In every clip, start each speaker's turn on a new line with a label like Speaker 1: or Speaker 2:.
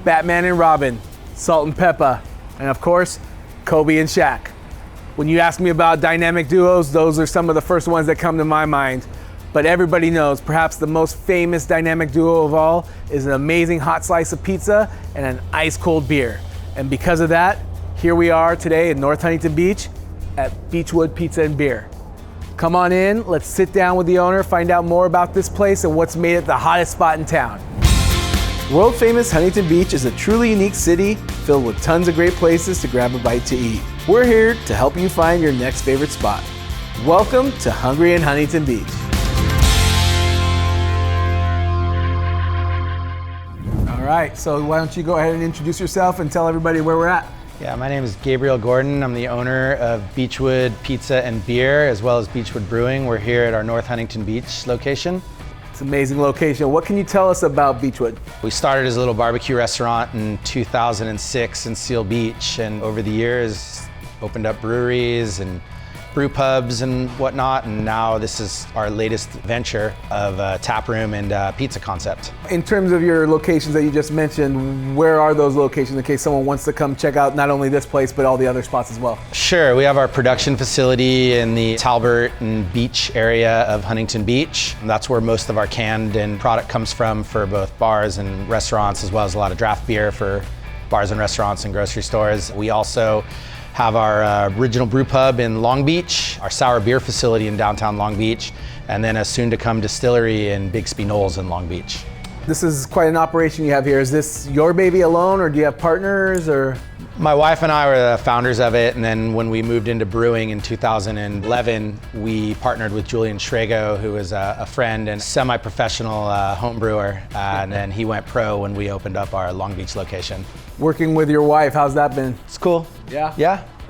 Speaker 1: Batman and Robin, Salt and Peppa, and of course, Kobe and Shaq. When you ask me about dynamic duos, those are some of the first ones that come to my mind. But everybody knows perhaps the most famous dynamic duo of all is an amazing hot slice of pizza and an ice cold beer. And because of that, here we are today in North Huntington Beach at Beachwood Pizza and Beer. Come on in, let's sit down with the owner, find out more about this place and what's made it the hottest spot in town. World famous Huntington Beach is a truly unique city filled with tons of great places to grab a bite to eat. We're here to help you find your next favorite spot. Welcome to Hungry in Huntington Beach. All right, so why don't you go ahead and introduce yourself and tell everybody where we're at.
Speaker 2: Yeah, my name is Gabriel Gordon. I'm the owner of Beachwood Pizza and Beer, as well as Beachwood Brewing. We're here at our North Huntington Beach location.
Speaker 1: It's an amazing location. What can you tell us about Beachwood?
Speaker 2: We started as a little barbecue restaurant in 2006 in Seal Beach, and over the years opened up breweries and brew pubs and whatnot, and now this is our latest venture of a tap room and pizza concept.
Speaker 1: In terms of your locations that you just mentioned, where are those locations in case someone wants to come check out not only this place but all the other spots as well?
Speaker 2: Sure, we have our production facility in the Talbert and Beach area of Huntington Beach. That's where most of our canned and product comes from for both bars and restaurants, as well as a lot of draft beer for bars and restaurants and grocery stores. We also have our original brew pub in Long Beach, our sour beer facility in downtown Long Beach, and then a soon-to-come distillery in Bixby Knolls in Long Beach.
Speaker 1: This is quite an operation you have here. Is this your baby alone, or do you have partners, or?
Speaker 2: My wife and I were the founders of it, and then when we moved into brewing in 2011, we partnered with Julian Schrago, who is a friend and semi-professional home brewer, and then he went pro when we opened up our Long Beach location.
Speaker 1: Working with your wife, how's that been?
Speaker 2: It's cool.
Speaker 1: Yeah?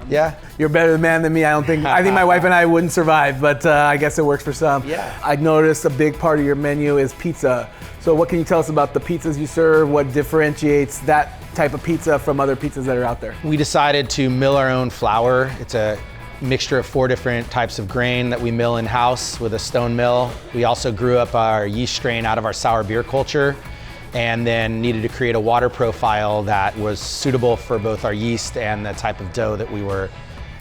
Speaker 2: Yeah.
Speaker 1: You're a better man than me, I think my wife and I wouldn't survive, but I guess it works for some.
Speaker 2: Yeah.
Speaker 1: I noticed a big part of your menu is pizza. So what can you tell us about the pizzas you serve? What differentiates that type of pizza from other pizzas that are out there?
Speaker 2: We decided to mill our own flour. It's a mixture of 4 different types of grain that we mill in-house with a stone mill. We also grew up our yeast strain out of our sour beer culture, and then needed to create a water profile that was suitable for both our yeast and the type of dough that we were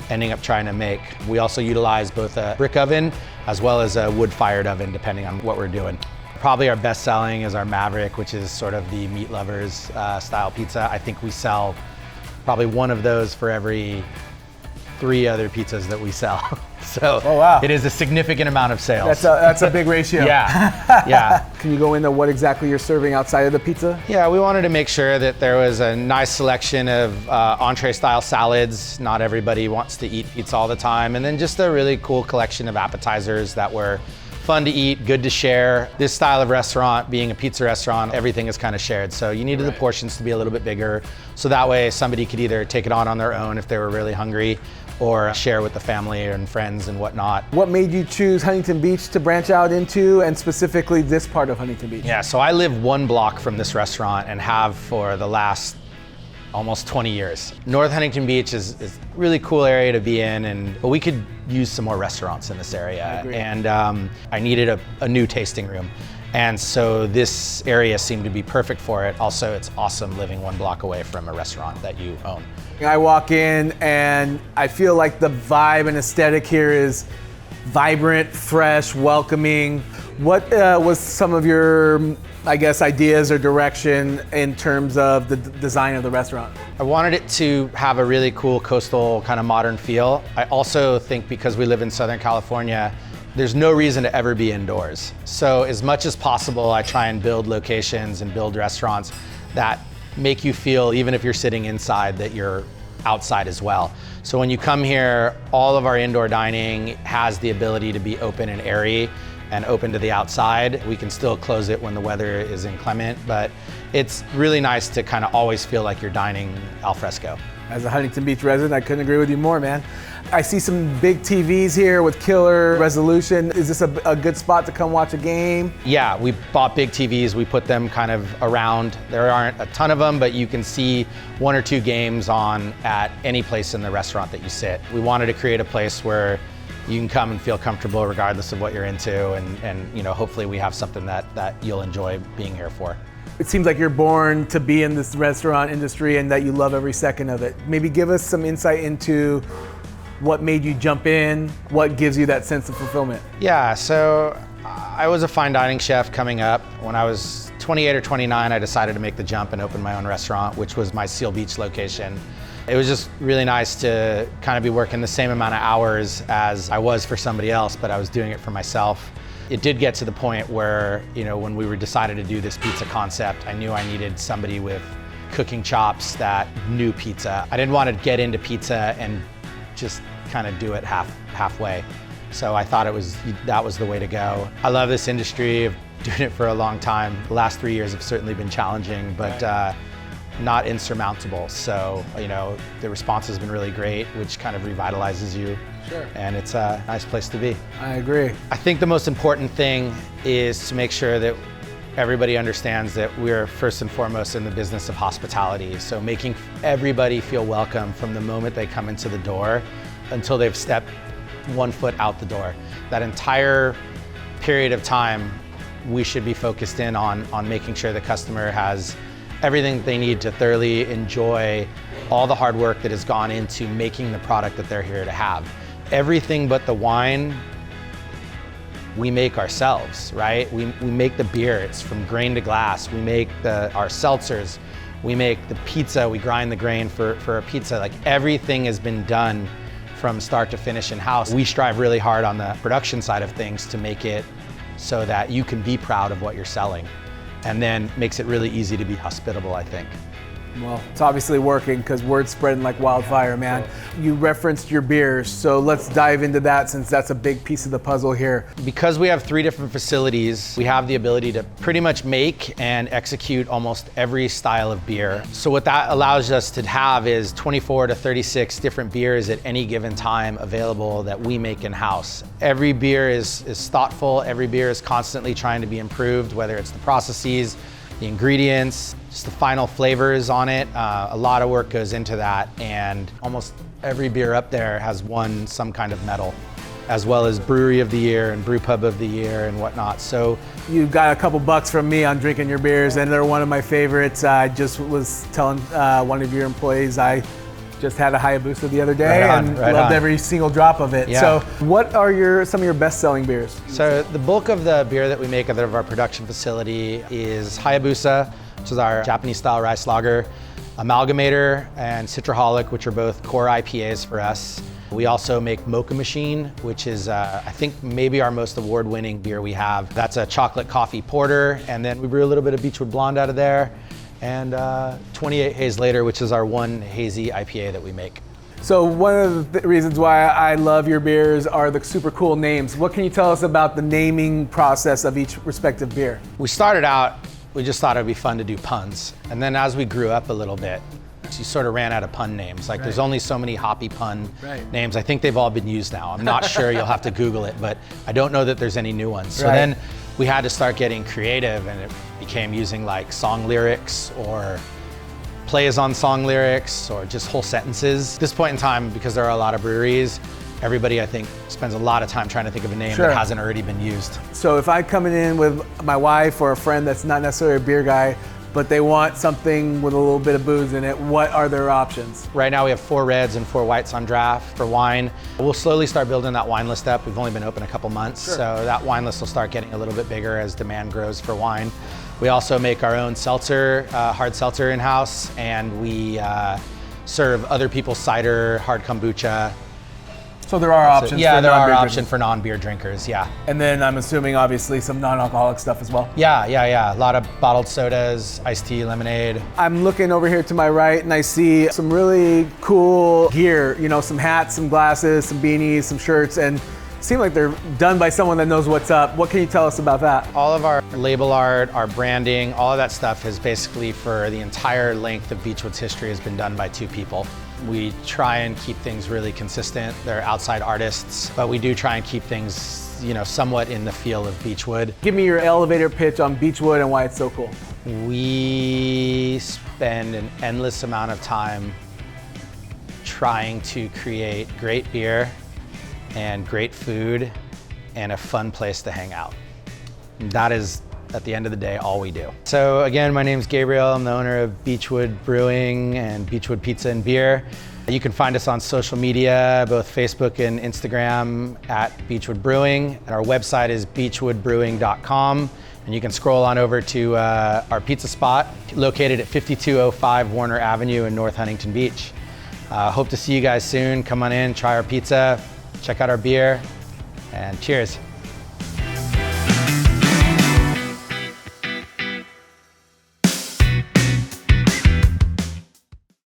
Speaker 2: ending up trying to make. We also utilize both a brick oven as well as a wood-fired oven, depending on what we're doing. Probably our best selling is our Maverick, which is sort of the meat lovers style pizza. I think we sell probably one of those for every 3 other pizzas that we sell. So
Speaker 1: oh, wow.
Speaker 2: It is a significant amount of sales.
Speaker 1: That's a big ratio.
Speaker 2: Yeah.
Speaker 1: Can you go into what exactly you're serving outside of the pizza?
Speaker 2: Yeah, we wanted to make sure that there was a nice selection of entree style salads. Not everybody wants to eat pizza all the time. And then just a really cool collection of appetizers that were fun to eat, good to share. This style of restaurant, being a pizza restaurant, everything is kind of shared. So you needed the portions to be a little bit bigger. So that way somebody could either take it on their own if they were really hungry, or share with the family and friends and whatnot.
Speaker 1: What made you choose Huntington Beach to branch out into, and specifically this part of Huntington Beach?
Speaker 2: Yeah, so I live 1 block from this restaurant and have for the last almost 20 years. North Huntington Beach is a really cool area to be in, but we could use some more restaurants in this area. And I needed a new tasting room. And so this area seemed to be perfect for it. Also, it's awesome living 1 block away from a restaurant that you own.
Speaker 1: I walk in and I feel like the vibe and aesthetic here is vibrant, fresh, welcoming. What was some of your, I guess, ideas or direction in terms of the design of the restaurant?
Speaker 2: I wanted it to have a really cool coastal kind of modern feel. I also think because we live in Southern California, there's no reason to ever be indoors. So as much as possible, I try and build locations and build restaurants that make you feel, even if you're sitting inside, that you're outside as well. So when you come here, all of our indoor dining has the ability to be open and airy and open to the outside. We can still close it when the weather is inclement, but it's really nice to kind of always feel like you're dining al fresco.
Speaker 1: As a Huntington Beach resident, I couldn't agree with you more, man. I see some big TVs here with killer resolution. Is this a good spot to come watch a game?
Speaker 2: Yeah, we bought big TVs. We put them kind of around. There aren't a ton of them, but you can see 1 or 2 games on at any place in the restaurant that you sit. We wanted to create a place where you can come and feel comfortable regardless of what you're into, and hopefully we have something that you'll enjoy being here for.
Speaker 1: It seems like you're born to be in this restaurant industry and that you love every second of it. Maybe give us some insight into what made you jump in, what gives you that sense of fulfillment.
Speaker 2: Yeah, so I was a fine dining chef coming up. When I was 28 or 29, I decided to make the jump and open my own restaurant, which was my Seal Beach location. It was just really nice to kind of be working the same amount of hours as I was for somebody else, but I was doing it for myself. It did get to the point where, when we decided to do this pizza concept, I knew I needed somebody with cooking chops that knew pizza. I didn't want to get into pizza and just kind of do it halfway. So I thought that was the way to go. I love this industry. I've doing it for a long time. The last 3 years have certainly been challenging, but not insurmountable. So, the response has been really great, which kind of revitalizes you.
Speaker 1: Sure.
Speaker 2: And it's a nice place to be.
Speaker 1: I agree.
Speaker 2: I think the most important thing is to make sure that everybody understands that we're first and foremost in the business of hospitality. So making everybody feel welcome from the moment they come into the door until they've stepped 1 foot out the door. That entire period of time, we should be focused in on making sure the customer has everything they need to thoroughly enjoy all the hard work that has gone into making the product that they're here to have. Everything but the wine, we make ourselves, right? We make the beer, it's from grain to glass. We make our seltzers, we make the pizza, we grind the grain for a pizza. Like everything has been done from start to finish in-house. We strive really hard on the production side of things to make it so that you can be proud of what you're selling. And then makes it really easy to be hospitable, I think.
Speaker 1: Well, it's obviously working because word's spreading like wildfire, man. You referenced your beers, so let's dive into that since that's a big piece of the puzzle here.
Speaker 2: Because we have 3 different facilities, we have the ability to pretty much make and execute almost every style of beer. So what that allows us to have is 24 to 36 different beers at any given time available that we make in-house. Every beer is thoughtful, every beer is constantly trying to be improved, whether it's the processes, the ingredients, just the final flavors on it. A lot of work goes into that, and almost every beer up there has won some kind of medal, as well as Brewery of the Year and Brew Pub of the Year and whatnot. So
Speaker 1: you got a couple bucks from me on drinking your beers, and they're one of my favorites. I just was telling one of your employees I just had a Hayabusa the other day and loved every single drop of it. Yeah. So what are some of your best-selling beers?
Speaker 2: So the bulk of the beer that we make out of our production facility is Hayabusa, which is our Japanese-style rice lager, Amalgamator, and Citraholic, which are both core IPAs for us. We also make Mocha Machine, which is, I think, maybe our most award-winning beer we have. That's a chocolate coffee porter, and then we brew a little bit of Beachwood Blonde out of there, and 28 Haze Later, which is our one hazy IPA that we make.
Speaker 1: So one of the reasons why I love your beers are the super cool names. What can you tell us about the naming process of each respective beer?
Speaker 2: We started out, we just thought it'd be fun to do puns. And then as we grew up a little bit, you sort of ran out of pun names. Like there's only so many hoppy pun names. I think they've all been used now. I'm not sure, you'll have to Google it, but I don't know that there's any new ones. So then we had to start getting creative, and it became using like song lyrics or plays on song lyrics or just whole sentences. At this point in time, because there are a lot of breweries, everybody I think spends a lot of time trying to think of a name that hasn't already been used.
Speaker 1: So if I'm coming in with my wife or a friend that's not necessarily a beer guy, but they want something with a little bit of booze in it, what are their options?
Speaker 2: Right now we have 4 reds and 4 whites on draft for wine. We'll slowly start building that wine list up. We've only been open a couple months, so that wine list will start getting a little bit bigger as demand grows for wine. We also make our own seltzer, hard seltzer in-house, and we serve other people's cider, hard kombucha.
Speaker 1: So there are options.
Speaker 2: Yeah, there are options for non-beer drinkers, yeah.
Speaker 1: And then I'm assuming obviously some non-alcoholic stuff as well.
Speaker 2: Yeah. A lot of bottled sodas, iced tea, lemonade.
Speaker 1: I'm looking over here to my right and I see some really cool gear, some hats, some glasses, some beanies, some shirts, and seem like they're done by someone that knows what's up. What can you tell us about that?
Speaker 2: All of our label art, our branding, all of that stuff is basically for the entire length of Beachwood's history has been done by 2 people. We try and keep things really consistent. They're outside artists, but we do try and keep things, somewhat in the feel of Beachwood.
Speaker 1: Give me your elevator pitch on Beachwood and why it's so cool.
Speaker 2: We spend an endless amount of time trying to create great beer and great food and a fun place to hang out. That is at the end of the day, all we do. So again, my name's Gabriel. I'm the owner of Beachwood Brewing and Beachwood Pizza and Beer. You can find us on social media, both Facebook and Instagram at Beachwood Brewing. And our website is beachwoodbrewing.com. And you can scroll on over to our pizza spot located at 5205 Warner Avenue in North Huntington Beach. Hope to see you guys soon. Come on in, try our pizza, check out our beer, and cheers.